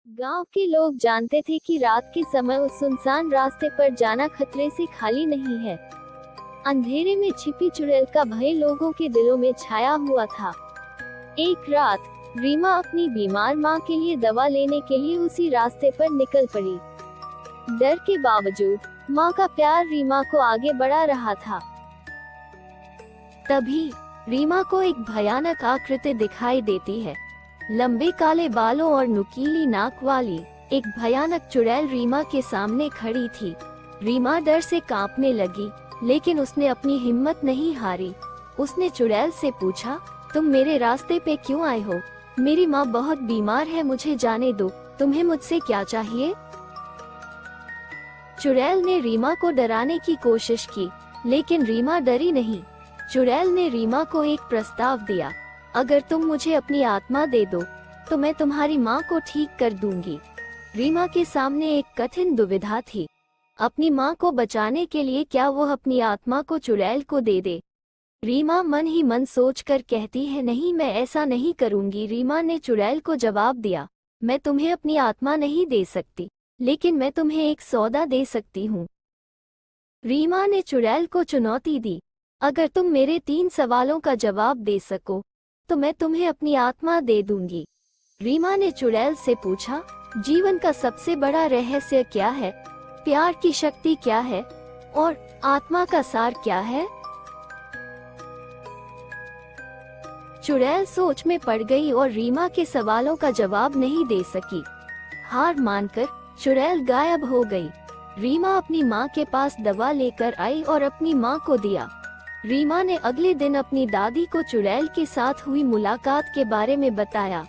गांव के लोग जानते थे कि रात के समय उस सुनसान रास्ते पर जाना खतरे से खाली नहीं है। अंधेरे में छिपी चुड़ैल का भय लोगों के दिलों में छाया हुआ था। एक रात रीमा अपनी बीमार मां के लिए दवा लेने के लिए उसी रास्ते पर निकल पड़ी। डर के बावजूद मां का प्यार रीमा को आगे बढ़ा रहा था। तभी रीमा को एक भयानक आकृति दिखाई देती है। लंबे काले बालों और नुकीली नाक वाली एक भयानक चुड़ैल रीमा के सामने खड़ी थी। रीमा डर से कांपने लगी, लेकिन उसने अपनी हिम्मत नहीं हारी। उसने चुड़ैल से पूछा, तुम मेरे रास्ते पे क्यों आए हो? मेरी माँ बहुत बीमार है, मुझे जाने दो। तुम्हें मुझसे क्या चाहिए? चुड़ैल ने रीमा को डराने की कोशिश की, लेकिन रीमा डरी नहीं। चुड़ैल ने रीमा को एक प्रस्ताव दिया, अगर तुम मुझे अपनी आत्मा दे दो तो मैं तुम्हारी माँ को ठीक कर दूंगी। रीमा के सामने एक कठिन दुविधा थी। अपनी माँ को बचाने के लिए क्या वो अपनी आत्मा को चुड़ैल को दे दे? रीमा मन ही मन सोचकर कहती है, नहीं, मैं ऐसा नहीं करूंगी। रीमा ने चुड़ैल को जवाब दिया, मैं तुम्हें अपनी आत्मा नहीं दे सकती, लेकिन मैं तुम्हें एक सौदा दे सकती हूँ। रीमा ने चुड़ैल को चुनौती दी, अगर तुम मेरे 3 सवालों का जवाब दे सको तो मैं तुम्हें अपनी आत्मा दे दूंगी। रीमा ने चुड़ैल से पूछा, जीवन का सबसे बड़ा रहस्य क्या है? प्यार की शक्ति क्या है? और आत्मा का सार क्या है? चुड़ैल सोच में पड़ गई और रीमा के सवालों का जवाब नहीं दे सकी। हार मानकर चुड़ैल गायब हो गई। रीमा अपनी माँ के पास दवा लेकर आई और अपनी माँ को दिया। रीमा ने अगले दिन अपनी दादी को चुड़ैल के साथ हुई मुलाकात के बारे में बताया।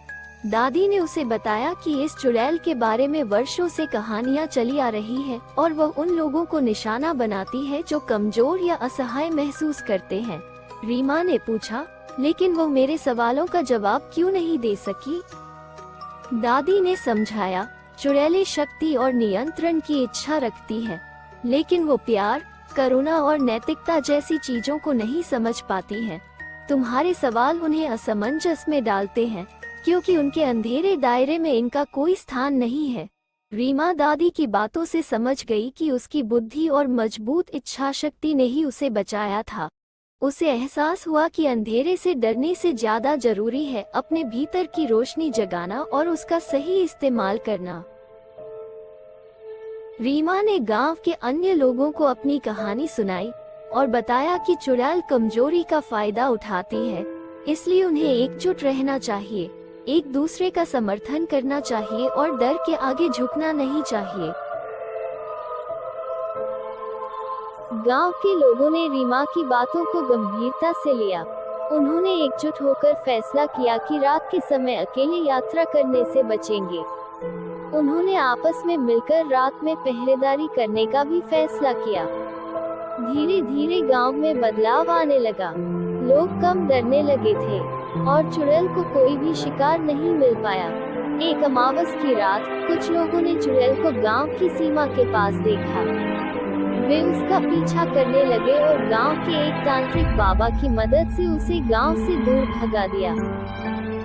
दादी ने उसे बताया कि इस चुड़ैल के बारे में वर्षों से कहानियां चली आ रही है और वह उन लोगों को निशाना बनाती है जो कमजोर या असहाय महसूस करते हैं। रीमा ने पूछा, लेकिन वो मेरे सवालों का जवाब क्यों नहीं दे सकी? दादी ने समझाया, चुड़ैलें शक्ति और नियंत्रण की इच्छा रखती है, लेकिन वो प्यार, करुणा और नैतिकता जैसी चीजों को नहीं समझ पाती हैं। तुम्हारे सवाल उन्हें असमंजस में डालते हैं, क्योंकि उनके अंधेरे दायरे में इनका कोई स्थान नहीं है। रीमा दादी की बातों से समझ गई कि उसकी बुद्धि और मजबूत इच्छाशक्ति ने ही उसे बचाया था। उसे एहसास हुआ कि अंधेरे से डरने से ज्यादा जरूरी है अपने भीतर की रोशनी जगाना और उसका सही इस्तेमाल करना। रीमा ने गांव के अन्य लोगों को अपनी कहानी सुनाई और बताया कि चुड़ैल कमजोरी का फायदा उठाती है, इसलिए उन्हें एकजुट रहना चाहिए, एक दूसरे का समर्थन करना चाहिए और डर के आगे झुकना नहीं चाहिए। गांव के लोगों ने रीमा की बातों को गंभीरता से लिया। उन्होंने एकजुट होकर फैसला किया कि रात के समय अकेले यात्रा करने से बचेंगे। उन्होंने आपस में मिलकर रात में पहरेदारी करने का भी फैसला किया। धीरे धीरे गांव में बदलाव आने लगा। लोग कम डरने लगे थे और चुड़ैल को कोई भी शिकार नहीं मिल पाया। एक अमावस की रात कुछ लोगों ने चुड़ैल को गांव की सीमा के पास देखा। वे उसका पीछा करने लगे और गांव के एक तांत्रिक बाबा की मदद से उसे गांव से दूर भगा दिया।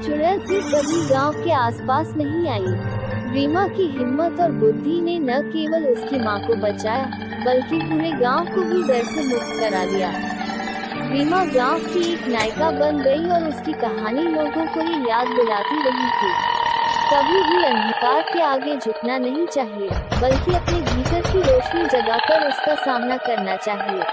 चुड़ैल फिर कभी गांव के आसपास नहीं आई। रीमा की हिम्मत और बुद्धि ने न केवल उसकी मां को बचाया, बल्कि पूरे गांव को भी डर से मुक्त करा दिया। रीमा गांव की एक नायिका बन गई और उसकी कहानी लोगों को ये याद दिलाती रही थी, कभी भी अंधकार के आगे झुकना नहीं चाहिए, बल्कि अपने भीतर की रोशनी जगाकर उसका सामना करना चाहिए।